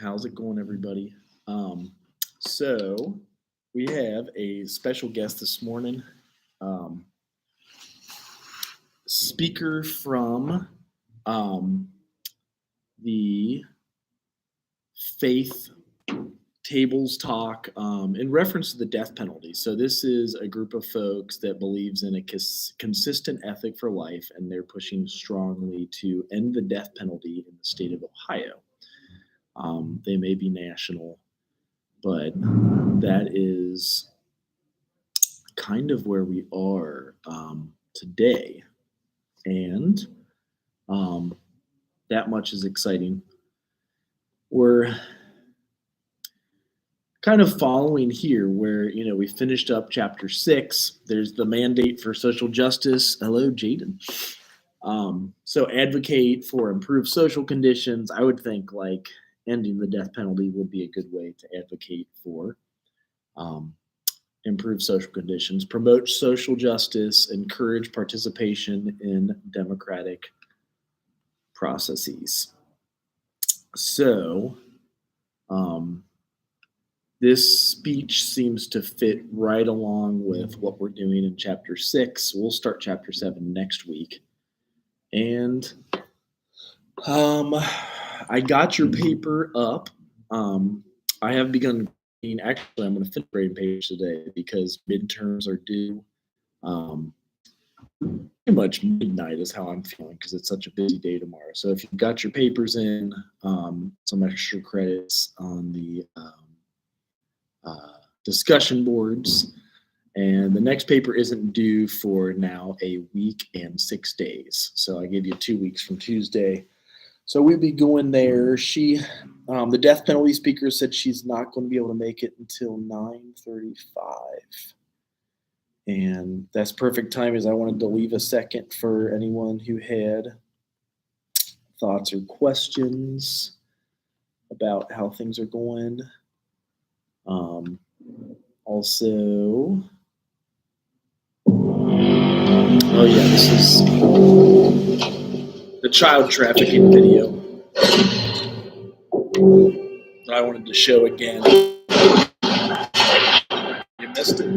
How's it going, everybody? So we have a special guest this morning, um, speaker from um, the Faith Tables Talk in reference to the death penalty. So this is a group of folks that believes in a consistent ethic for life, and they're pushing strongly to end the death penalty in the state of Ohio. They may be national, but that is kind of where we are today. And that much is exciting. We're kind of following here where, we finished up chapter 6. There's the mandate for social justice. Hello, Jaden. So advocate for improved social conditions. I would think like ending the death penalty would be a good way to advocate for improve social conditions, promote social justice, encourage participation in democratic processes. So, this speech seems to fit right along with what we're doing in chapter 6. We'll start chapter 7 next week. And I got your paper up. I have begun grading. Actually, I'm going to finish grading papers today because midterms are due. Pretty much midnight is how I'm feeling because it's such a busy day tomorrow. So if you've got your papers in, some extra credits on the discussion boards. And the next paper isn't due for now a week and 6 days. So I gave you 2 weeks from Tuesday. So we'll be going there. She, the death penalty speaker said she's not going to be able to make it until 9:35. And that's perfect time as I wanted to leave a second for anyone who had thoughts or questions about how things are going. Also, oh yeah, this is the child trafficking video that I wanted to show again. You missed it.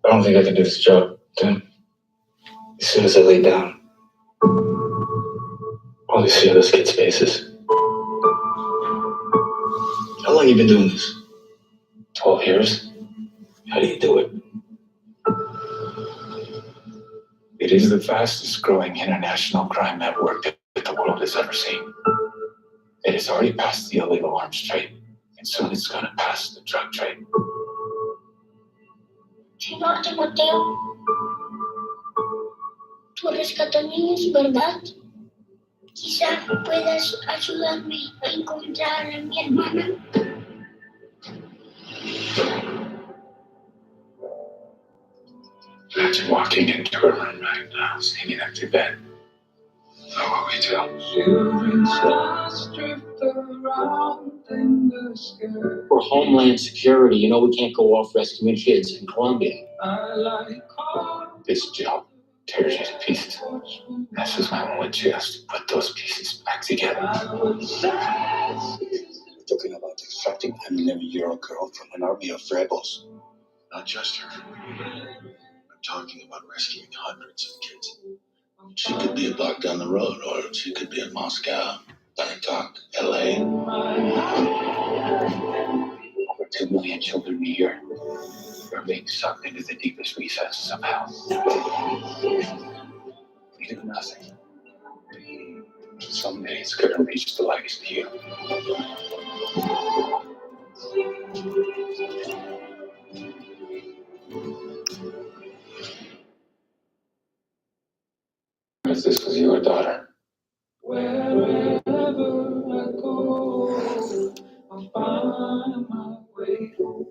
I don't think I can do this job, Tim. As soon as I lay down, all these fearless kids' faces. How long you been doing this? 12 years? How do you do it? It is the fastest growing international crime network that the world has ever seen. It has already passed the illegal arms trade, and soon it's going to pass the drug trade. Señor Timoteo, tú rescatas niños, ¿verdad? Quizá puedas ayudarme a encontrar a mi hermana. Imagine walking into a room right now, seeing an empty bed. Know what we do? For Homeland Security, we can't go off rescuing kids in Colombia. This job tears you to pieces. This is my one chance to put those pieces back together. We're talking about extracting an 11-year-old girl from an army of rebels. Not just her. I'm talking about rescuing hundreds of kids. She could be a block down the road, or she could be in Moscow, Bangkok, LA. Over 2 million children a year are being sucked into the deepest recesses of hell. We do nothing. Someday it's going to reach the likes of you. If this was your daughter. Wherever I go, I'll find my way home.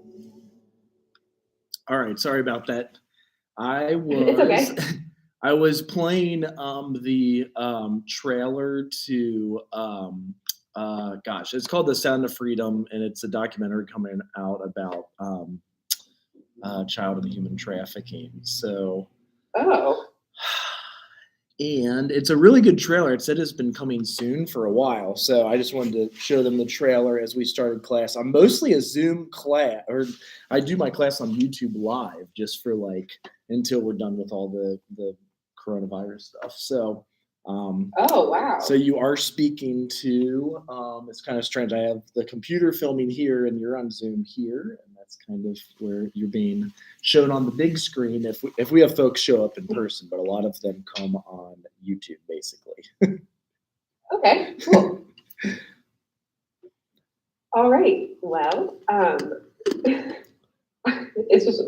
All right, sorry about that. It's okay. I was playing the trailer to it's called The Sound of Freedom, and it's a documentary coming out about child and human trafficking. So Oh. And it's a really good trailer. It said it's been coming soon for a while. So I just wanted to show them the trailer as we started class. I'm mostly a Zoom class, or I do my class on YouTube Live just for like until we're done with all the coronavirus stuff. So Oh, wow. so you are speaking to, it's kind of strange. I have the computer filming here and you're on Zoom here. And that's kind of where you're being shown on the big screen if we have folks show up in person, but a lot of them come on YouTube basically. Okay, cool. All right. Well, it's just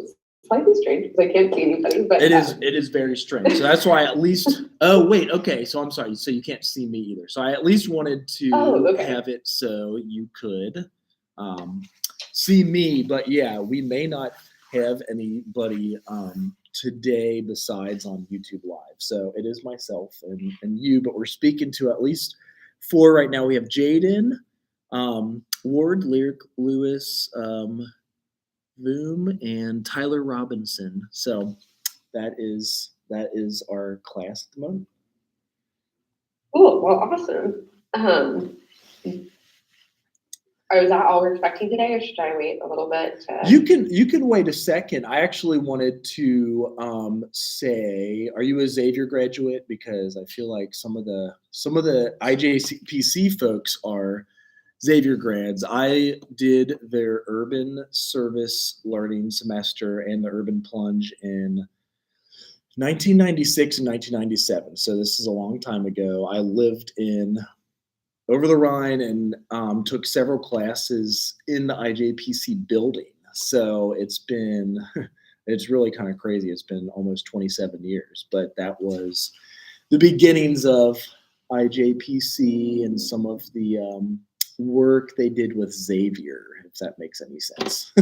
slightly strange because I can't see anybody. But It is very strange. So that's why at least. Oh wait, okay. So I'm sorry. So you can't see me either. So I at least wanted to have it so you could see me. But yeah, we may not have anybody today besides on YouTube Live. So it is myself and you. But we're speaking to at least 4 right now. We have Jaden, Ward, Lyric Lewis, Voom, and Tyler Robinson. So that is our class at the moment. Cool. Well, awesome. Is that all we're expecting today, or should I wait a little bit? You can wait a second. I actually wanted to say, are you a Xavier graduate? Because I feel like some of the IJPC folks are Xavier grads. I did their urban service learning semester and the urban plunge in 1996 and 1997. So this is a long time ago. I lived in over the Rhine and took several classes in the IJPC building. So it's really kind of crazy. It's been almost 27 years, but that was the beginnings of IJPC and some of the work they did with Xavier, if that makes any sense.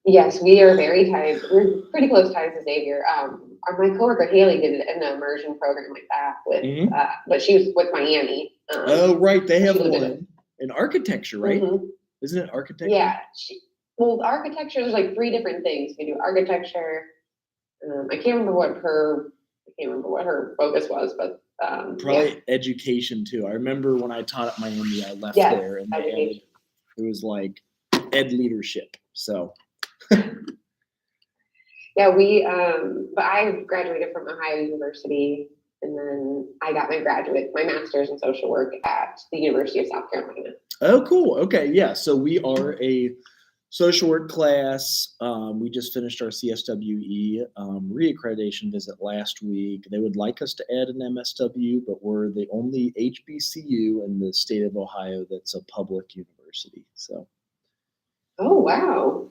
Yes, we are very tied. We're pretty close ties to Xavier. My coworker Haley did an immersion program like that with, but she was with Miami. Oh, right, they have one in architecture, right? Mm-hmm. Isn't it architecture? Yeah. Architecture is like 3 different things. You do architecture. I can't remember what her focus was, but probably education too. I remember when I taught at Miami, I left there and it was like ed leadership. So yeah, but I graduated from Ohio University, and then I got my master's in social work at the University of South Carolina. Oh, cool. Okay, yeah. So we are a social work class. We just finished our CSWE reaccreditation visit last week. They would like us to add an MSW, but we're the only HBCU in the state of Ohio that's a public university. So. Oh, wow.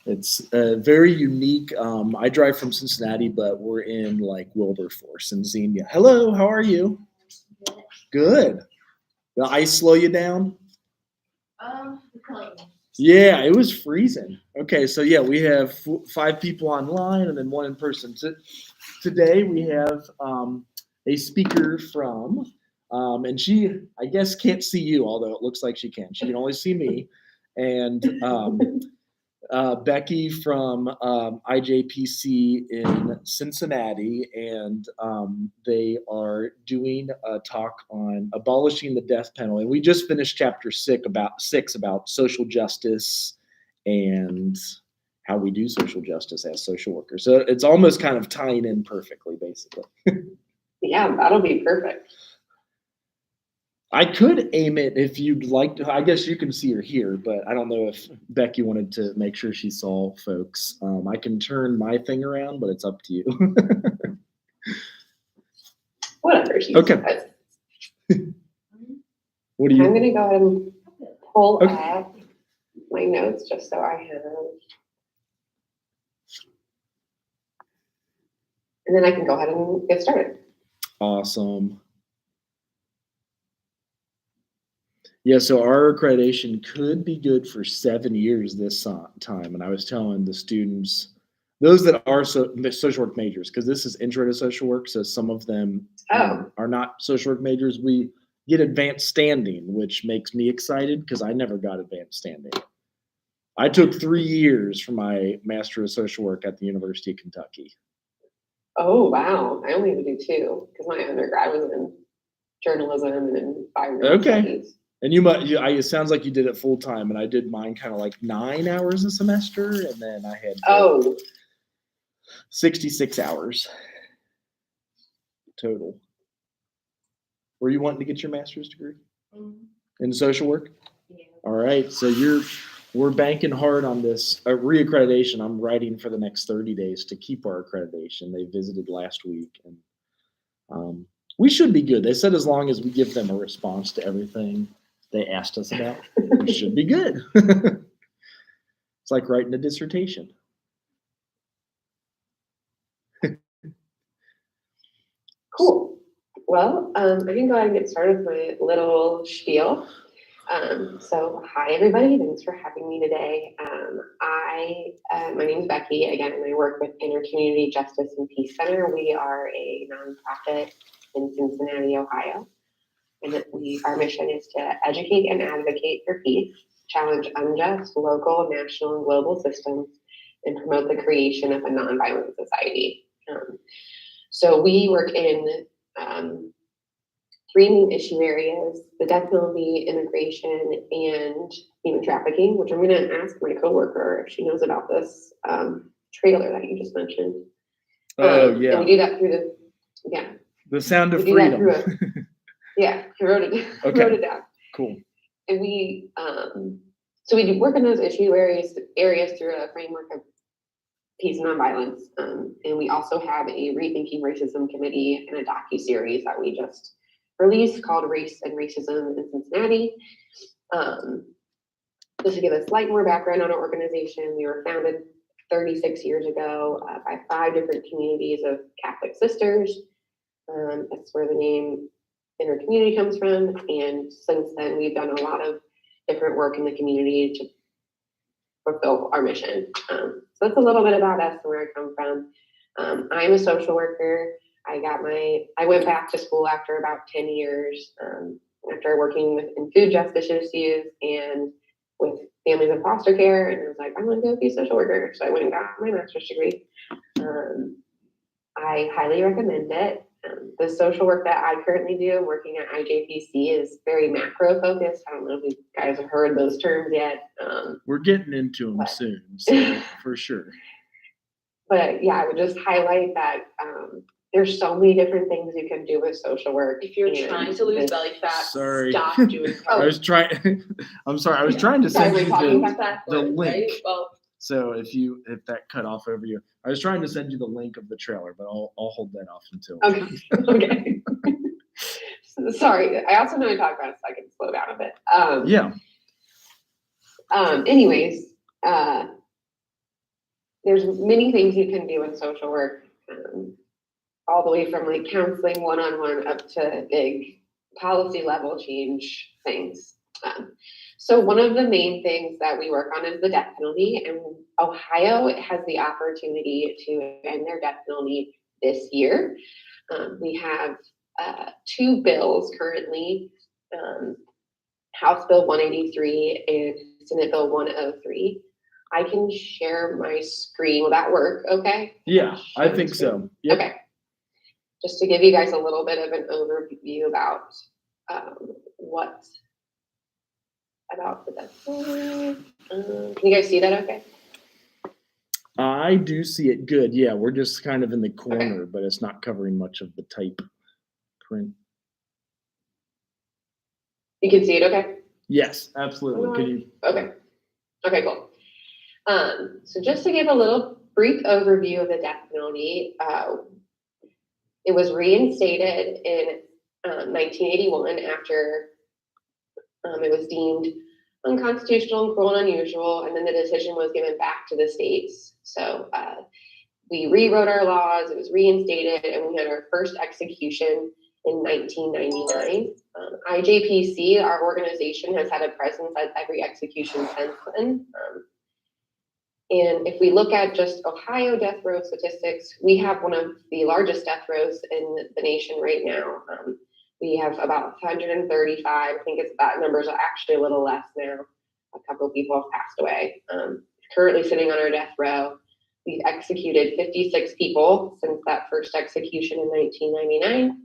It's very unique. I drive from Cincinnati, but we're in like Wilberforce and Xenia. Hello, how are you? Good. The ice slow you down? Yeah, it was freezing. Okay, so yeah, we have 5 people online and then 1 in person. So today we have a speaker from, and she, I guess, can't see you, although it looks like she can. She can only see me. And Becky from IJPC in Cincinnati, and they are doing a talk on abolishing the death penalty. We just finished chapter 6 about social justice and how we do social justice as social workers. So it's almost kind of tying in perfectly, basically. Yeah, that'll be perfect. I could aim it if you'd like to. I guess you can see her here, but I don't know if Becky wanted to make sure she saw folks. I can turn my thing around, but it's up to you. Whatever. Okay. What do you? I'm going to go ahead and pull up my notes just so I have. And then I can go ahead and get started. Awesome. Yeah, so our accreditation could be good for 7 years this time. And I was telling the students, those that are social work majors, because this is intro to social work, so some of them are not social work majors. We get advanced standing, which makes me excited because I never got advanced standing. I took 3 years for my Master of Social Work at the University of Kentucky. Oh, wow. I only had to do 2 because my undergrad was in journalism and environmental Okay. studies. And it sounds like you did it full time, and I did mine kind of like 9 hours a semester, and then I had 66 hours total. Were you wanting to get your master's degree in social work? Yeah. All right, so we're banking hard on this reaccreditation. I'm writing for the next 30 days to keep our accreditation. They visited last week, and we should be good. They said as long as we give them a response to everything they asked us about, we should be good. It's like writing a dissertation. Cool. Well, I can go ahead and get started with my little spiel. So hi everybody, thanks for having me today. My name is Becky, again, and I work with Intercommunity Justice and Peace Center. We are a nonprofit in Cincinnati, Ohio. And our mission is to educate and advocate for peace, challenge unjust local, national, and global systems, and promote the creation of a nonviolent society. So we work in 3 main issue areas: the death penalty, immigration, and human trafficking, which I'm going to ask my coworker if she knows about this trailer that you just mentioned. Oh, yeah. And we do that through The Sound of we do that Freedom. through I wrote it down. Cool. And we do work in those issue areas through a framework of peace and nonviolence. And we also have a Rethinking Racism Committee and a docu-series that we just released called Race and Racism in Cincinnati. Just to give a slight more background on our organization, we were founded 36 years ago by 5 different communities of Catholic sisters. That's where the name Intercommunity comes from. And since then, we've done a lot of different work in the community to fulfill our mission. So that's a little bit about us and where I come from. I'm a social worker. I went back to school after about 10 years, after working in food justice issues and with families in foster care. And I was like, I'm going to go be a social worker. So I went and got my master's degree. I highly recommend it. The social work that I currently do, working at IJPC, is very macro focused. I don't know if you guys have heard those terms yet. We're getting into them soon, so for sure. But yeah, I would just highlight that there's so many different things you can do with social work. If you're trying to lose belly fat, Sorry. stop doing I was trying. I'm sorry. I was trying to send you the link. Right? Well, So if that cut off over you, I was trying to send you the link of the trailer, but I'll hold that off until. Okay. Sorry. I also know I talk about it, so I can slow down a bit. Yeah. Anyways, there's many things you can do in social work, all the way from like counseling one-on-one up to big policy level change things. So one of the main things that we work on is the death penalty, and Ohio has the opportunity to end their death penalty this year. We have 2 bills currently, House Bill 183 and Senate Bill 103. I can share my screen. Will that work okay? Yeah, I think so. Yep. Okay. Just to give you guys a little bit of an overview about about the death penalty. Can you guys see that okay? I do see it good. Yeah, we're just kind of in the corner, but it's not covering much of the type print. You can see it okay? Yes, absolutely. Can you? Okay. Okay, cool. So just to give a little brief overview of the death penalty, it was reinstated in 1981 after it was deemed unconstitutional and cruel and unusual, and then the decision was given back to the states. So we rewrote our laws, it was reinstated, and we had our first execution in 1999. IJPC, our organization, has had a presence at every execution since then. And if we look at just Ohio death row statistics, we have one of the largest death rows in the nation right now. We have about 135. I think that number is actually a little less now. A couple of people have passed away. Currently sitting on our death row, We've executed 56 people since that first execution in 1999.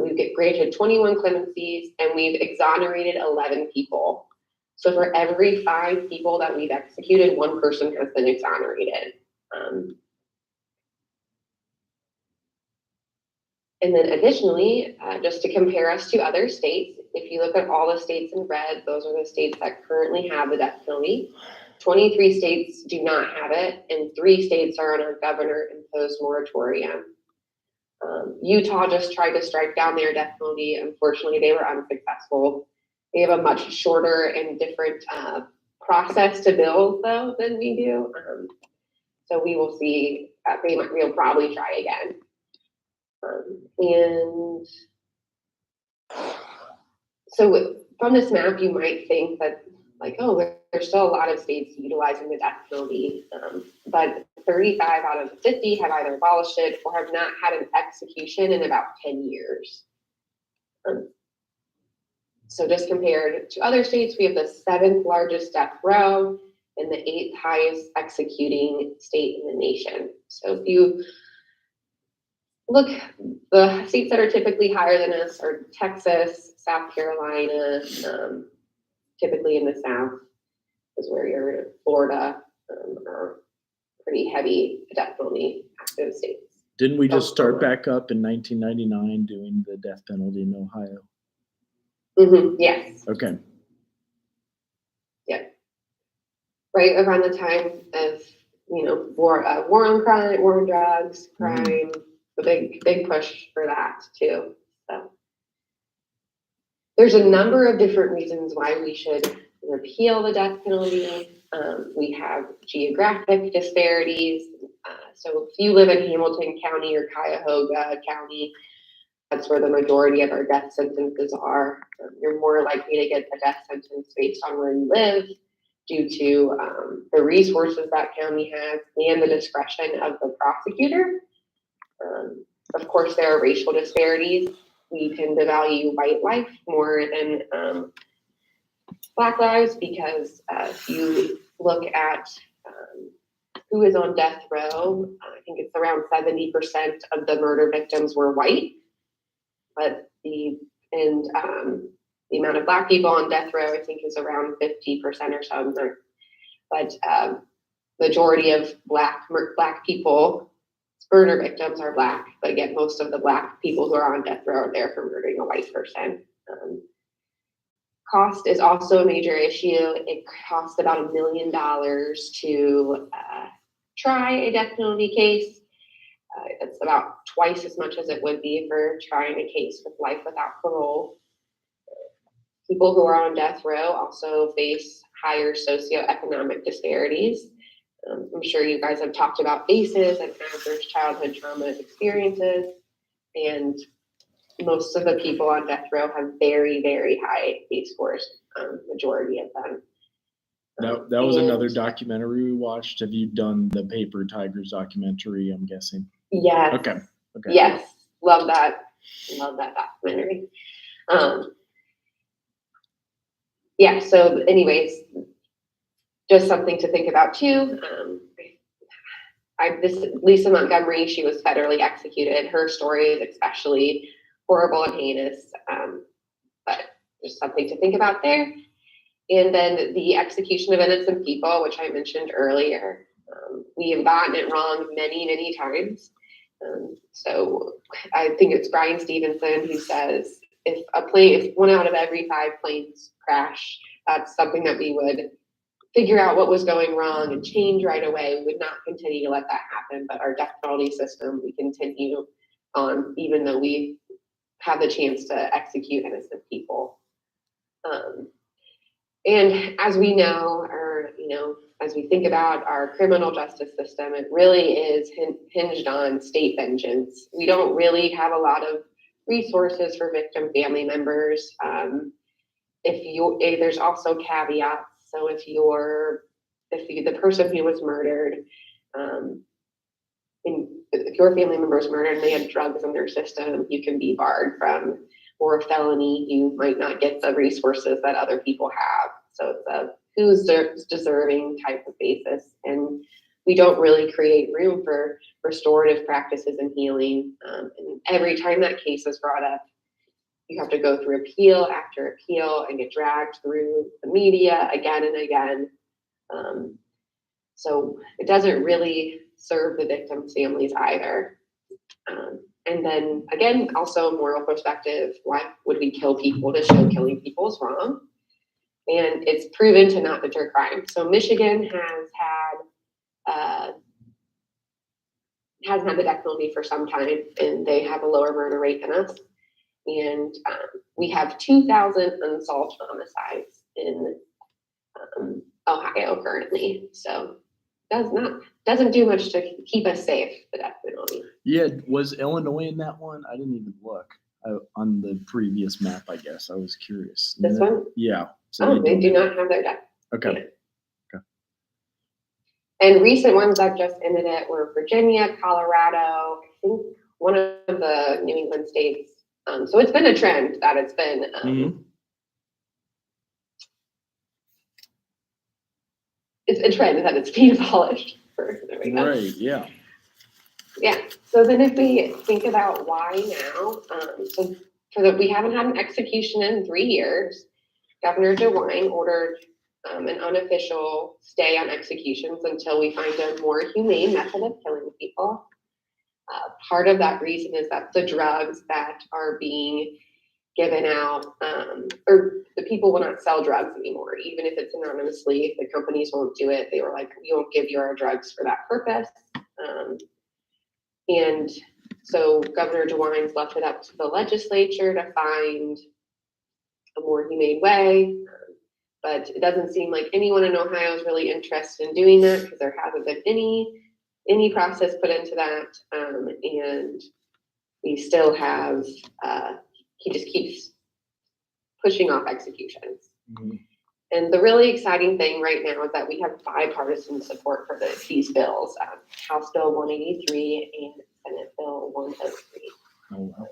We've granted 21 clemencies, and we've exonerated 11 people. So for every 5 people that we've executed, 1 person has been exonerated. And then additionally, just to compare us to other states, if you look at all the states in red, those are the states that currently have the death penalty. 23 states do not have it, and 3 states are on a governor-imposed moratorium. Utah just tried to strike down their death penalty. Unfortunately, they were unsuccessful. They have a much shorter and different process to build, though, than we do. So we will see. We'll probably try again. And so from this map, you might think that, like, oh, there's still a lot of states utilizing the death penalty, but 35 out of the 50 have either abolished it or have not had an execution in about 10 years. So just compared to other states, we have the 7th largest death row and the 8th highest executing state in the nation. So if you look, the states that are typically higher than us are Texas, South Carolina, typically in the South is where you're Florida, are pretty heavy death penalty active states. Didn't we just start back up in 1999 doing the death penalty in Ohio? Yes. Okay. Yeah. Right around the time of, war on crime, war on drugs, crime, the big push for that too. So there's a number of different reasons why we should repeal the death penalty. We have geographic disparities. So if you live in Hamilton County or Cuyahoga County, that's where the majority of our death sentences are. You're more likely to get a death sentence based on where you live due to the resources that county has and the discretion of the prosecutor. Of course, there are racial disparities. We tend to value white life more than Black lives because if you look at who is on death row, I think it's around 70% of the murder victims were white, but the amount of Black people on death row, I think, is around 50% or so. But majority of Black people, murder victims are Black, but again, most of the Black people who are on death row are there for murdering a white person. Cost is also a major issue. It costs about $1 million to try a death penalty case. It's about twice as much as it would be for trying a case with life without parole. People who are on death row also face higher socioeconomic disparities. I'm sure you guys have talked about ACEs and adverse childhood trauma experiences, and most of the people on death row have very, very high ACE scores, majority of them. That was another documentary we watched. Have you done the Paper Tigers documentary, I'm guessing? Yes. Okay. Yes. Love that. Love that documentary. Yeah, so anyways, just something to think about too. This Lisa Montgomery, she was federally executed. Her story is especially horrible and heinous, but just something to think about there. And then the execution of innocent people, which I mentioned earlier. We have gotten it wrong many, many times. So I think it's Brian Stevenson who says, if 1 out of every 5 planes crash, that's something that we would figure out what was going wrong and change right away. We would not continue to let that happen, but our death penalty system, we continue on even though we have the chance to execute innocent people. And as we know, as we think about our criminal justice system, it really is hinged on state vengeance. We don't really have a lot of resources for victim family members. There's also caveats. So if the person who was murdered, if your family member was murdered and they had drugs in their system, you can be barred from, or a felony, you might not get the resources that other people have. So it's a who's deserving type of basis. And we don't really create room for restorative practices and healing. And every time that case is brought up, you have to go through appeal after appeal and get dragged through the media again and again. So it doesn't really serve the victims' families either. And then again, also moral perspective, why would we kill people to show killing people is wrong? And it's proven to not deter crime. So Michigan hasn't had the death penalty for some time, and they have a lower murder rate than us. And we have 2,000 unsolved homicides in Ohio currently. So doesn't do much to keep us safe, the death penalty. Yeah, was Illinois in that one? I didn't even look on the previous map, I guess. I was curious. This one? Yeah. So They do not have their death. Okay. And recent ones that just ended it were Virginia, Colorado, I think one of the New England states. So it's been a trend that it's been it's a trend that it's being abolished. Right, yeah. Yeah. So then if we think about why now, so we haven't had an execution in 3 years. Governor DeWine ordered an unofficial stay on executions until we find a more humane method of killing people. Part of that reason is that the drugs that are being given out, or the people will not sell drugs anymore, even if it's anonymously. The companies won't do it. They were like, we won't give you our drugs for that purpose. And so Governor DeWine's left it up to the legislature to find a more humane way. But it doesn't seem like anyone in Ohio is really interested in doing that because there hasn't been any process put into that. And we still have, he just keeps pushing off executions. Mhm. And the really exciting thing right now is that we have bipartisan support for these bills. House Bill 183 and Senate Bill 103. Oh, wow.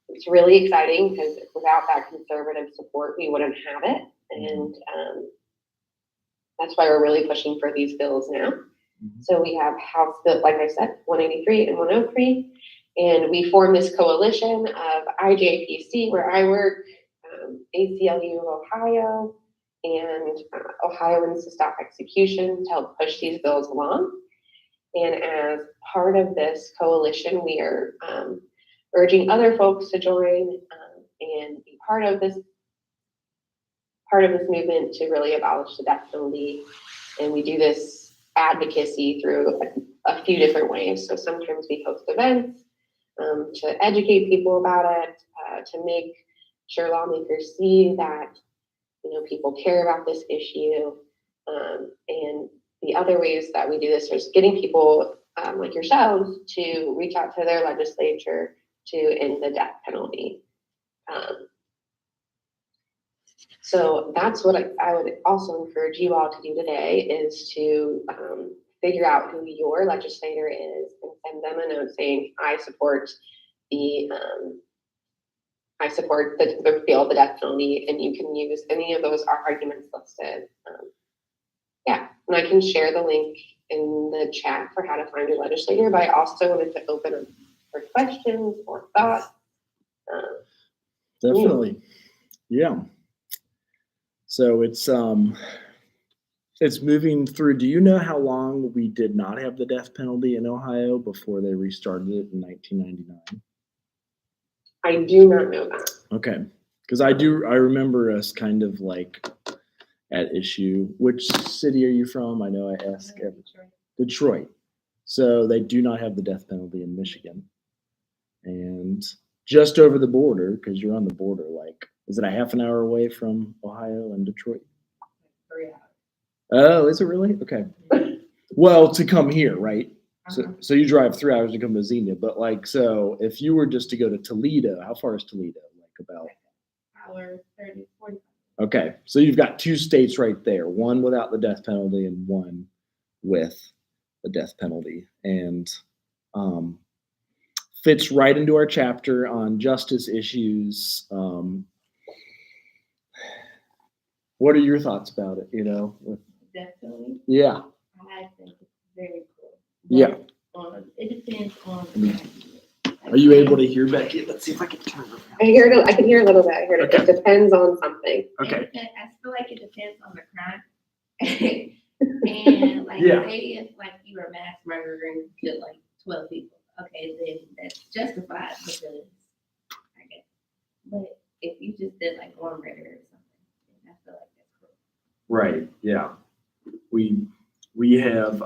It's really exciting because without that conservative support, we wouldn't have it. And that's why we're really pushing for these bills now. Mhm. So we have House Bill, like I said, 183 and 103. And we formed this coalition of IJPC, where I work, ACLU of Ohio, and Ohioans to Stop Execution to help push these bills along. And as part of this coalition, we are urging other folks to join and be part of this movement to really abolish the death penalty. And we do this advocacy through a few different ways. So sometimes we host events to educate people about it, to make sure lawmakers see that people care about this issue. And the other ways that we do this is getting people like yourselves to reach out to their legislature to end the death penalty. So that's what I would also encourage you all to do today, is to figure out who your legislator is and send them a note saying, I support the repeal of the death penalty, and you can use any of those arguments listed. And I can share the link in the chat for how to find your legislator, but I also wanted to open up for questions or thoughts. Definitely. Yeah. So it's moving through. Do you know how long we did not have the death penalty in Ohio before they restarted it in 1999? I do not know that. Okay. Because I remember us kind of like at issue. Which city are you from? I know I ask Detroit. So they do not have the death penalty in Michigan. And just over the border, because you're on the border, like, is it a half an hour away from Ohio and Detroit? 3 hours. Oh, is it really? Okay. Well, to come here, right? So you drive 3 hours to come to Xenia, but like, so if you were just to go to Toledo, how far is Toledo? Like about Hour 30, 40. Okay, so you've got two states right there, one without the death penalty and one with the death penalty, and fits right into our chapter on justice issues. What are your thoughts about it? Death penalty. Yeah. I think it's very cool. Yeah. It depends on the time. Are you able to hear Becky? Let's see if I can turn it I around. hear it. I can hear a little bit. I heard it. Okay. It depends on something. Okay. And I feel like it depends on the crime. And like, Yeah. say if like you were a mass murderer and killed like 12 people, okay, then that's justified because I guess. But if you just did like one murder or something, then I feel like that's cool. Right. Yeah. We have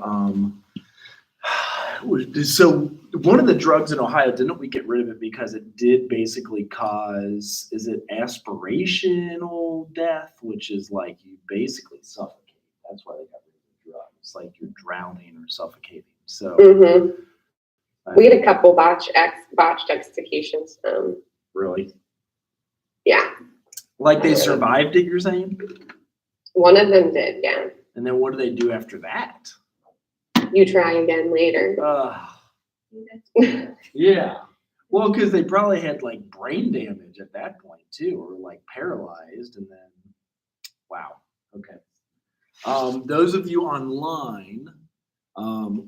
so one of the drugs in Ohio, didn't we get rid of it because it did basically cause, is it aspirational death, which is like you basically suffocate. That's why they got rid of the drug. It's like you're drowning or suffocating. So We had a couple botched executions. really, Yeah, like they survived it, you're saying? one of them did. Yeah, And then what do they do after that? you try again later. See, that's cool. Yeah. Well, because they probably had like brain damage at that point too, or like paralyzed, and then wow. Okay. Those of you online,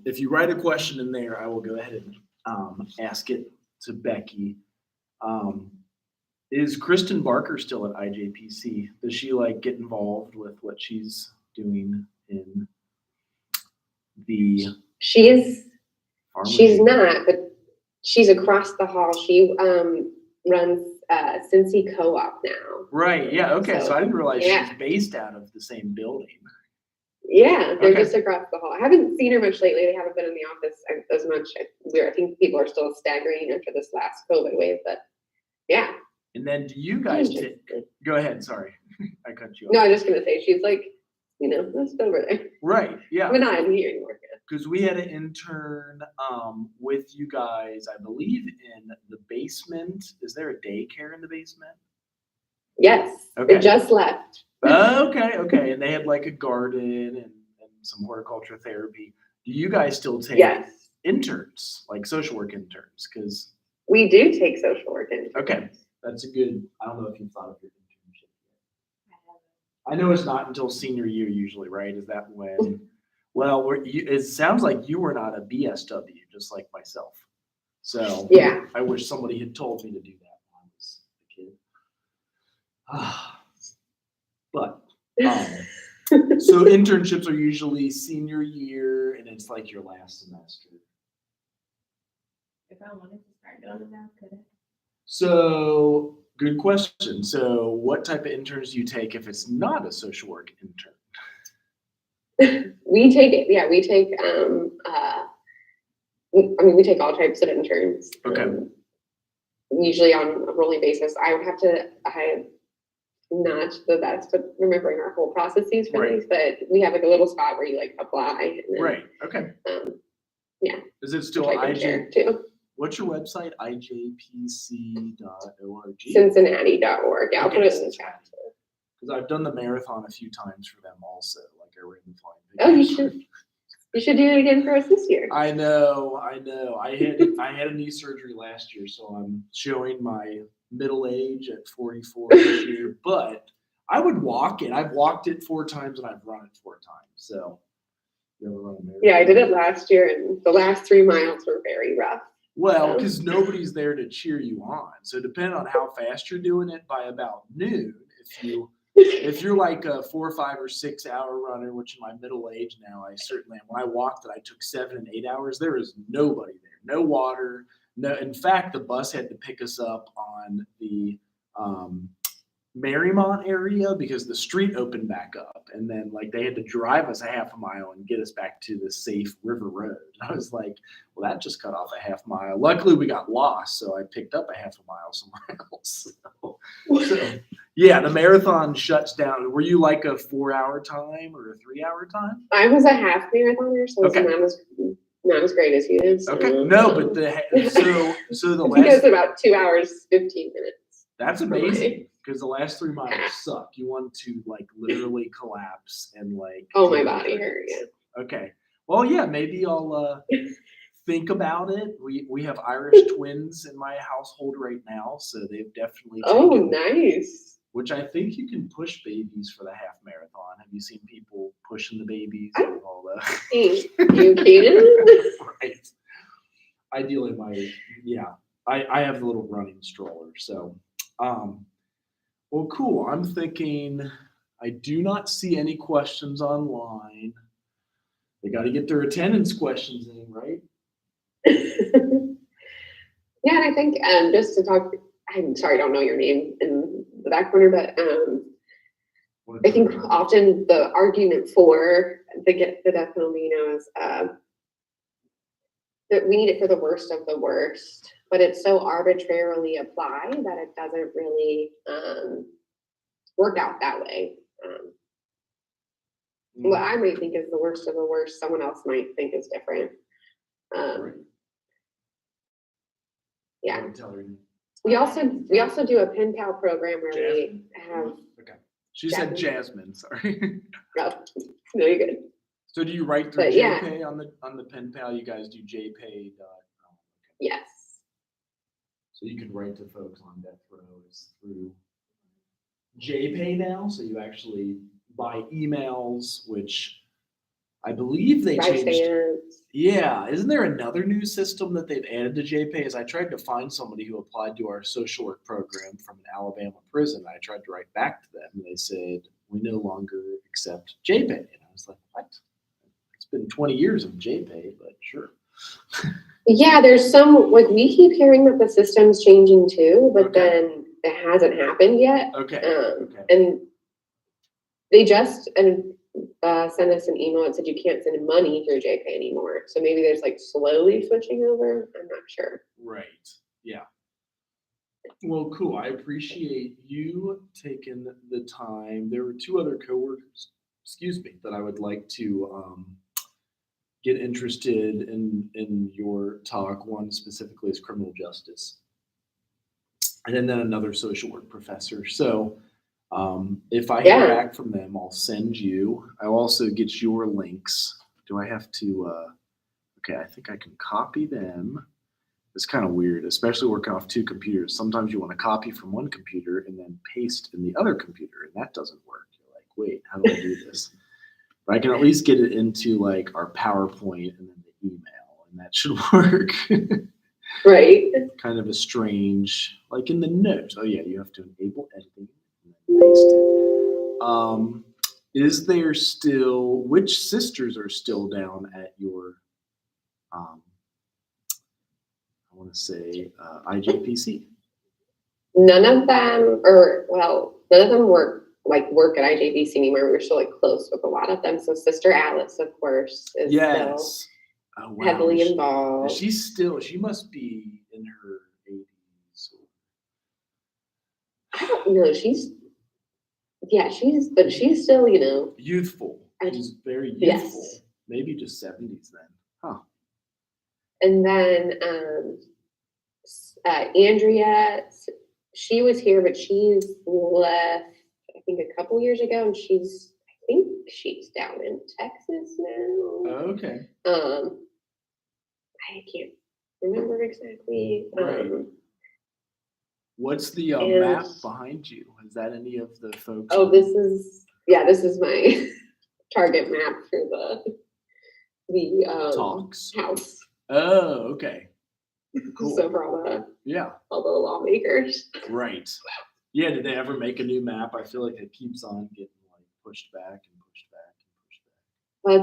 if you write a question in there, I will go ahead and ask it to Becky. Is Kristen Barker still at IJPC? Does she like get involved with what she's doing in the She's pharmacy? not, but she's across the hall. She runs Cincy Co-op now. Right. Yeah. Okay. So I didn't realize Yeah. she's based out of the same building. Yeah, they're Okay. just across the hall. I haven't seen her much lately. They haven't been in the office as much. I think people are still staggering after this last COVID wave, but yeah. And then do you guys go ahead? Sorry, I cut you off. No, I'm just gonna say she's like, that's over there. Right. Yeah. We're not in here anymore. Because we had an intern with you guys, I believe, in the basement. Is there a daycare in the basement? Yes, Okay. it just left. Okay. And they had like a garden and some horticulture therapy. Do you guys still take Yes, interns, like social work interns? Because we do take social work in. okay, that's a good. I don't know if you've thought of your internship yet. I know it's not until senior year usually, right? Is that when? Well, it sounds like you were not a BSW, just like myself. So Yeah. I wish somebody had told me to do that when I was a kid. But so internships are usually senior year, and it's like your last semester. If I wanted to start doing it now, could I? So good question. So what type of interns do you take if it's not a social work intern? We take it. Yeah, we take. We take all types of interns. Okay. Usually on a rolling basis. I am not the best at remembering our whole processes for Right. these, but we have like a little spot where you like apply. And then, Right. Okay. Yeah. Is it still I can share IJ? too. What's your website? IJPC.org. Cincinnati.org. Yeah, I'll put it in the chat. Because I've done the marathon a few times for them also. Like I ran the flying. Oh, you should. You should do it again for us this year. I know. I had a knee surgery last year, so I'm showing my middle age at 44 this year. But I would walk it. I've walked it 4 times and I've run it 4 times. So you ever run a marathon? Yeah, I did it last year, and the last 3 miles were very rough. Well, because nobody's there to cheer you on. So depending on how fast you're doing it, by about noon, if you're like a 4, 5, or 6 hour runner, which in my middle age now, I certainly am. When I walked it, I took 7 and 8 hours. There is nobody there, no water. No, in fact, the bus had to pick us up on the Marymount area because the street opened back up, and then like they had to drive us a half a mile and get us back to the safe river road. And I was like, well, that just cut off a half mile. Luckily, we got lost, so I picked up a half a mile somewhere else. So yeah, the marathon shuts down. Were you like a 4-hour time or a 3-hour time? I was a half marathoner, so Okay. it's not as great as he is. Okay, no, but so the I think it was last about 2 hours, 15 minutes. that's amazing because the last 3 miles suck. You want to like literally collapse and like. Oh, my take body breaks. hurt, yeah. Okay. Well, yeah, maybe I'll think about it. We have Irish twins in my household right now, so they've definitely Oh, taken nice. which I think you can push babies for the half marathon. Have you seen people pushing the babies I- and all that? Hey, you can. Right. Ideally, I have the little running stroller. So, well, cool. I'm thinking I do not see any questions online. They got to get their attendance questions in, right? Yeah, and I think just to talk, I'm sorry, I don't know your name in the back corner, but I think often the argument for the death penalty, is that we need it for the worst of the worst, but it's so arbitrarily applied that it doesn't really work out that way. What I might think is the worst of the worst, someone else might think is different. Right. Yeah. I'll tell her. We also do a pen pal program where we have. Okay. She said Jasmine. Sorry. No, you're good. So do you write through But yeah. JPay on the pen pal? You guys do JPay. Yes. So you could write to folks on death row through JPay now. So you actually buy emails, which I believe they changed. Bystanders. Yeah, isn't there another new system that they've added to JPay? As I tried to find somebody who applied to our social work program from an Alabama prison. I tried to write back to them, and they said, we no longer accept JPay. And I was like, what? It's been 20 years of JPay, but sure. Yeah, there's some, like, we keep hearing that the system's changing too, but Okay. then it hasn't happened yet. Okay. And they just sent us an email that said you can't send money through JPay anymore. So maybe there's like slowly switching over. I'm not sure. Right. Yeah. Well, cool. I appreciate you taking the time. There were two other coworkers, that I would like to get interested in your talk. One specifically is criminal justice, and then another social work professor. So if I hear back from them, I'll send you. I'll also get your links. Do I have to? Okay, I think I can copy them. It's kind of weird, especially working off two computers. Sometimes you want to copy from one computer and then paste in the other computer, and that doesn't work. You're like, wait, how do I do this? But I can at least get it into like our PowerPoint and then the email, and that should work. Right. Kind of a strange, like in the notes. Oh yeah, you have to enable editing and then paste it. Is there still, which sisters are still down at your, I want to say IJPC? None of them work at IJBC anymore. We're still like close with a lot of them. So Sister Alice, of course, is still heavily involved. She must be in her 80s. I don't know. She's still, Youthful. She's very youthful. Yes. Maybe just 70s then. Huh. And then Andrea, she was here, but she's left, I think, a couple years ago, and I think she's down in Texas now. Okay. I can't remember exactly. Right. What's the map behind you? Is that any of the folks? Oh, this is my target map for the talks house. Oh, okay. Cool. So for all the lawmakers. Right. Yeah. Did they ever make a new map? I feel like it keeps on getting like pushed back and pushed back and pushed back.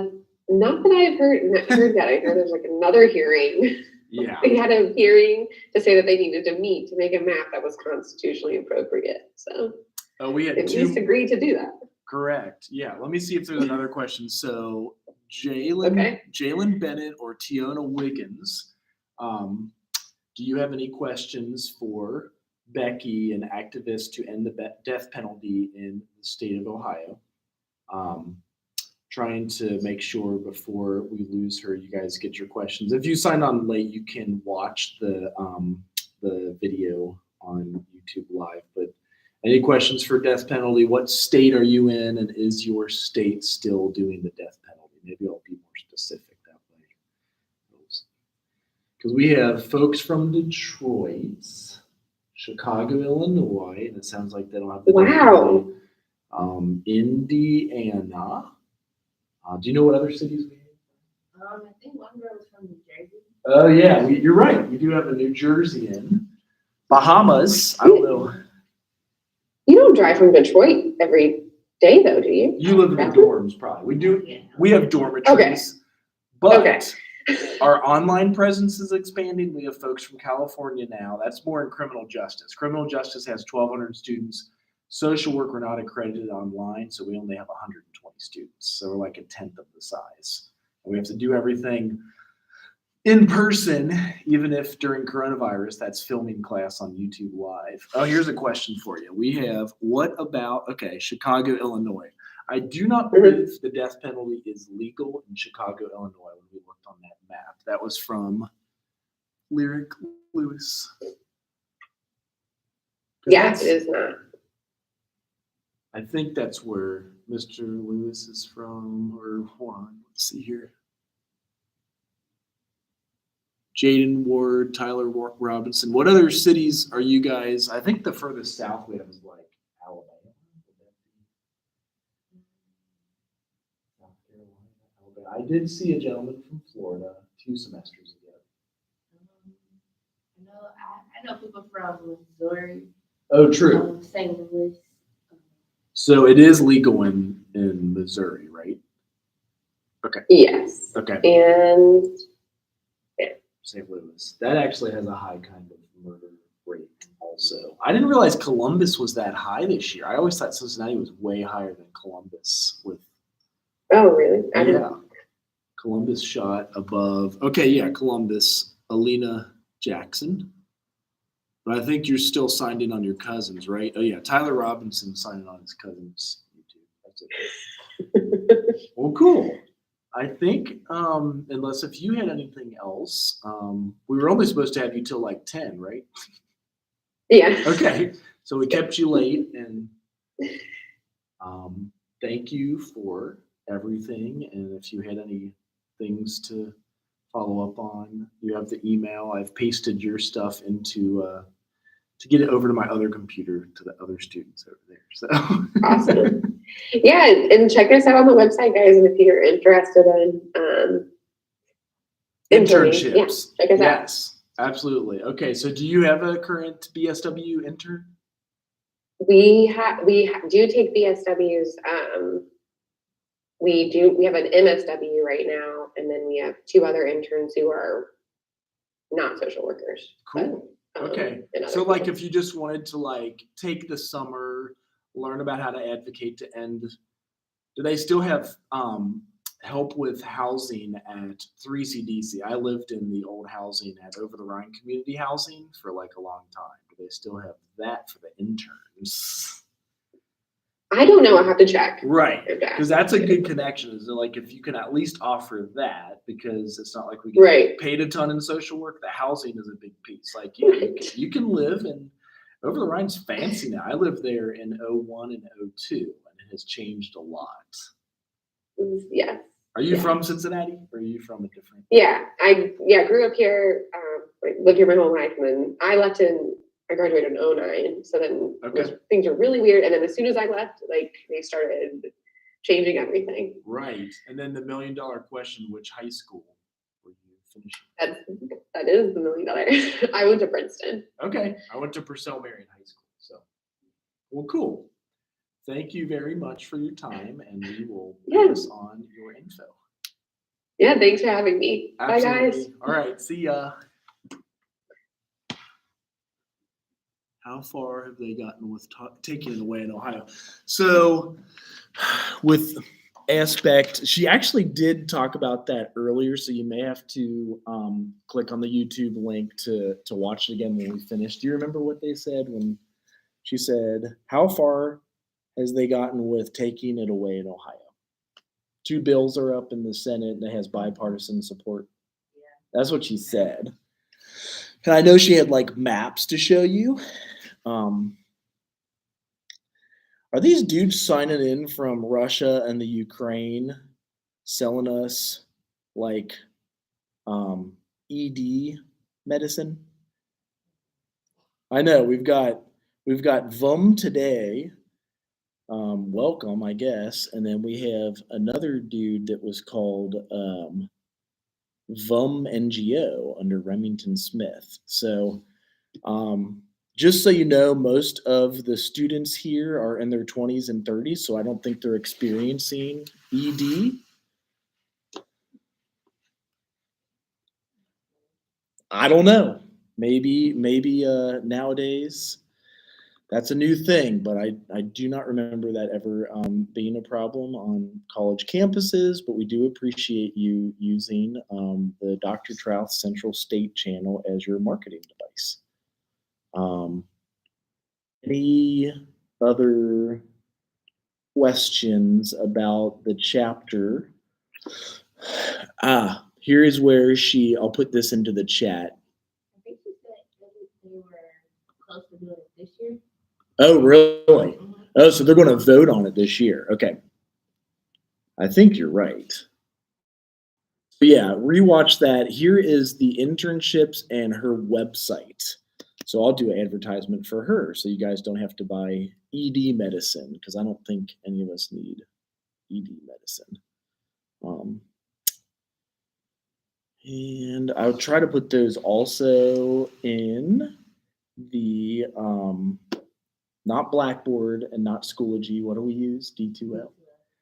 Not that I've heard that. I heard there's like another hearing. Yeah. They had a hearing to say that they needed to meet to make a map that was constitutionally appropriate. So we had at least agreed to do that. Correct. Yeah. Let me see if there's another question. So Jalen Bennett or Tiona Wiggins, do you have any questions for Becky, an activist to end the death penalty in the state of Ohio? Trying to make sure before we lose her, you guys get your questions. If you signed on late, you can watch the video on YouTube Live. But any questions for death penalty? What state are you in, and is your state still doing the death penalty? Maybe I'll be more specific that way. Because we have folks from Detroit, Chicago, Illinois, and it sounds like they don't have the Wow. Indiana. Do you know what other cities we have? I think one girl was from New Jersey. Oh yeah, you're right. We do have a New Jersey in Bahamas. I don't know. You don't drive from Detroit every day though, do you? You live in the dorms, probably. We do. Yeah. We have dormitories, but Okay. our online presence is expanding. We have folks from California now. That's more in criminal justice. Criminal justice has 1,200 students. Social work, we're not accredited online, so we only have 120 students. So we're like a tenth of the size. And we have to do everything in person, even if during coronavirus, that's filming class on YouTube Live. Oh, here's a question for you. We have, what about, okay, Chicago, Illinois. I do not believe the death penalty is legal in Chicago, Illinois when we looked on that map. That was from Lyric Lewis. Yeah, it is not. I think that's where Mr. Lewis is from, or hold on, let's see here. Jaden Ward, Tyler Robinson. What other cities are you guys? I think the furthest south we have is like Alabama. South Carolina, Alabama. I did see a gentleman from Florida 2 semesters ago. I know people from Missouri, Oh, true. St. Louis. So it is legal in Missouri, right? Yes. Okay. And St. Louis. That actually has a high kind of murder rate also. I didn't realize Columbus was that high this year. I always thought Cincinnati was way higher than Columbus with oh, really? I didn't. yeah. Columbus shot above. Okay, yeah, Columbus, Alina Jackson. But I think you're still signed in on your cousins, right? Oh yeah, Tyler Robinson signed in on his cousin's YouTube. That's it. Well, cool. I think, unless if you had anything else, we were only supposed to have you till like 10, right? Yeah. Okay, so we kept you late, and thank you for everything. And if you had any things to follow up on, you have the email. I've pasted your stuff into to get it over to my other computer to the other students over there. So Awesome. Yeah, and check us out on the website, guys, and if you're interested in interning, yeah, internships. check us out. Yes, absolutely. Okay, so do you have a current BSW intern? We do take BSWs. We have an MSW right now, and then we have 2 other interns who are not social workers. Cool. but, Okay. in other So like fields. if you just wanted to like take the summer, learn about how to advocate to end, do they still have help with housing at 3CDC? I lived in the old housing at Over the Rhine Community Housing for like a long time. Do they still have that for the interns? I don't know. I have to check. Right. Okay. Because that's a good connection. Is like if you can at least offer that, because it's not like we get Right. paid a ton in social work. The housing is a big piece. Like you can live in Over the Rhine's fancy now. I lived there in 01 and 02, and it has changed a lot. Yeah. Are you Yeah. from Cincinnati, or are you from a different? Yeah. I grew up here, lived here my whole life, and then I graduated in 09. So then Okay. things were really weird. And then as soon as I left, like they started changing everything. Right. And then the $1 million question: which high school were you finishing? That is the $1 million. I went to Princeton. Okay. I went to Purcell Marion High School. So, well, cool. Thank you very much for your time, and we will pass on your info. Yeah, thanks for having me. Absolutely. Bye, guys. All right. See ya. How far have they gotten with taking it away in Ohio? So, with Aspect, she actually did talk about that earlier. So you may have to click on the YouTube link to watch it again when we finish. Do you remember what they said when she said, "How far has they gotten with taking it away in Ohio?" 2 bills are up in the Senate and it has bipartisan support. Yeah. That's what she said. And I know she had like maps to show you. Are these dudes signing in from Russia and the Ukraine selling us like ED medicine? I know we've got VUM today. Welcome, I guess, and then we have another dude that was called VUM NGO under Remington Smith. So, just so you know, most of the students here are in their 20s and 30s, so I don't think they're experiencing ED. I don't know. Maybe nowadays that's a new thing, but I do not remember that ever being a problem on college campuses, but we do appreciate you using the Dr. Trouth Central State channel as your marketing device. Any other questions about the chapter? Here is where I'll put this into the chat. I think she said they were close to doing it this year. Oh, really? Oh, so they're going to vote on it this year. Okay. I think you're right. But yeah, rewatch that. Here is the internships and her website. So I'll do an advertisement for her so you guys don't have to buy ED medicine because I don't think any of us need ED medicine. And I'll try to put those also in the not Blackboard and not Schoology. What do we use? D2L.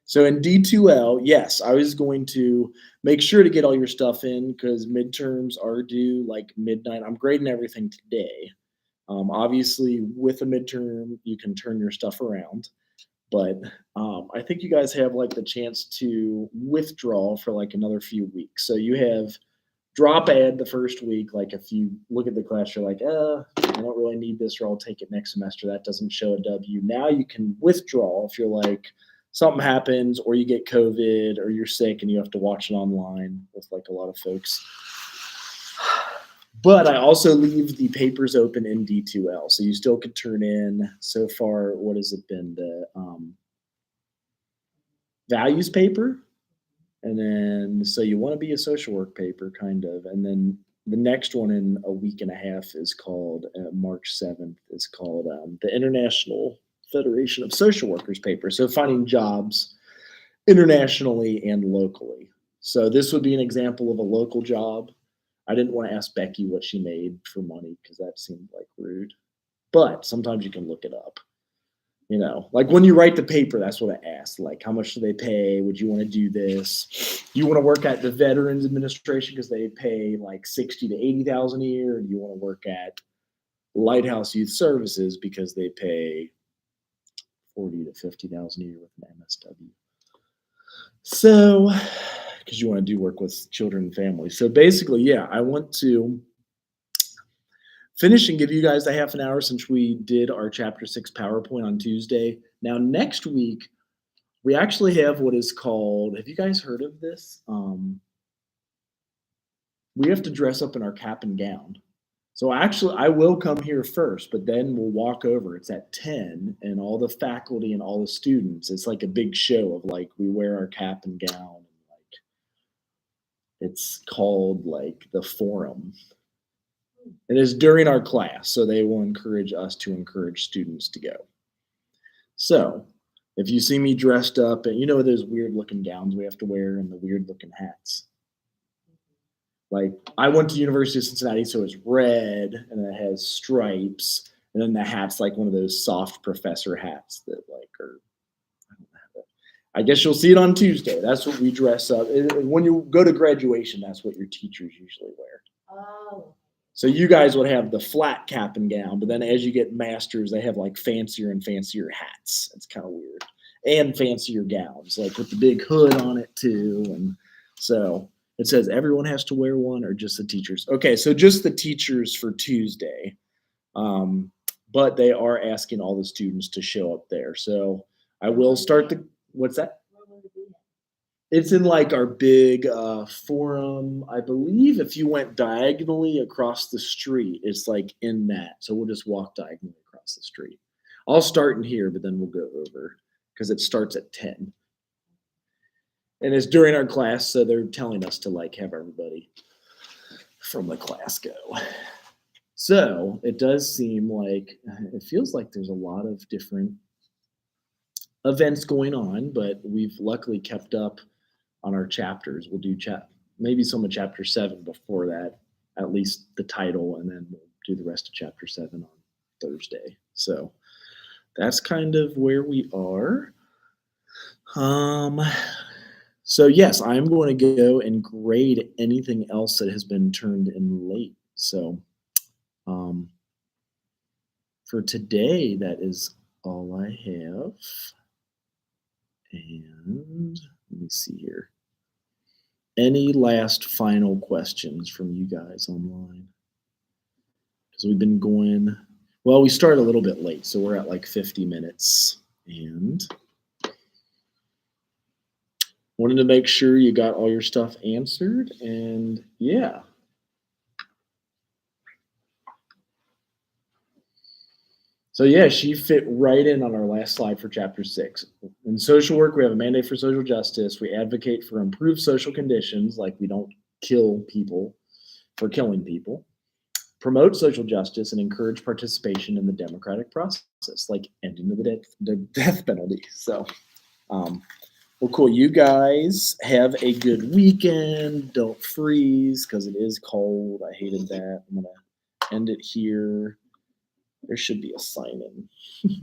So in D2L, yes, I was going to make sure to get all your stuff in because midterms are due like midnight. I'm grading everything today. Obviously, with a midterm, you can turn your stuff around. But I think you guys have like the chance to withdraw for like another few weeks. So you have drop ad the first week. Like if you look at the class, you're like, I don't really need this, or I'll take it next semester. That doesn't show a W. Now you can withdraw if you're like, something happens or you get COVID or you're sick and you have to watch it online with like a lot of folks. But I also leave the papers open in D2L. So you still could turn in so far, what has it been? The values paper. And then, so you want to be a social work paper kind of. And then the next one in a week and a half is called March 7th is called the International Federation of Social Workers paper. So finding jobs internationally and locally. So this would be an example of a local job. I didn't want to ask Becky what she made for money because that seemed like rude. But sometimes you can look it up. You know, like when you write the paper, that's what I asked. Like, how much do they pay? Would you want to do this? Do you want to work at the Veterans Administration because they pay like $60,000 to $80,000 a year? Or do you want to work at Lighthouse Youth Services because they pay $40,000 to $50,000 a year with an MSW? So, because you want to do work with children and families. So basically, yeah, I want to finish and give you guys a half an hour since we did our Chapter 6 PowerPoint on Tuesday. Now, next week, we actually have what is called, have you guys heard of this? We have to dress up in our cap and gown. So actually, I will come here first, but then we'll walk over. It's at 10, and all the faculty and all the students, it's like a big show of like, we wear our cap and gown. And like, it's called like the forum. It is during our class, so they will encourage us to encourage students to go. So if you see me dressed up, and you know those weird looking gowns we have to wear and the weird looking hats. Like I went to University of Cincinnati, so it's red and it has stripes, and then the hat's like one of those soft professor hats that like are, I guess you'll see it on Tuesday. That's what we dress up. When you go to graduation, that's what your teachers usually wear. Oh. So you guys would have the flat cap and gown, but then as you get masters, they have like fancier and fancier hats. It's kind of weird. And fancier gowns, like with the big hood on it too. And so it says everyone has to wear one or just the teachers. Okay, so just the teachers for Tuesday. But they are asking all the students to show up there. So I will start the, what's that? It's in like our big forum. I believe if you went diagonally across the street, it's like in that. So we'll just walk diagonally across the street. I'll start in here, but then we'll go over because it starts at 10. And it's during our class, so they're telling us to like have everybody from the class go. So it does seem like it feels like there's a lot of different events going on, but we've luckily kept up on our chapters. We'll do maybe some of chapter 7 before that, at least the title, and then we'll do the rest of chapter 7 on Thursday. So that's kind of where we are. So yes, I'm going to go and grade anything else that has been turned in late. So for today, that is all I have. And let me see here. Any last final questions from you guys online? Because we've been going, well, we started a little bit late, so we're at like 50 minutes. And wanted to make sure you got all your stuff answered. And yeah. So yeah, she fit right in on our last slide for chapter 6. In social work, we have a mandate for social justice. We advocate for improved social conditions, like we don't kill people for killing people. Promote social justice and encourage participation in the democratic process, like ending the death penalty. So, well, cool. You guys have a good weekend. Don't freeze because it is cold. I hated that. I'm gonna end it here. There should be a sign in.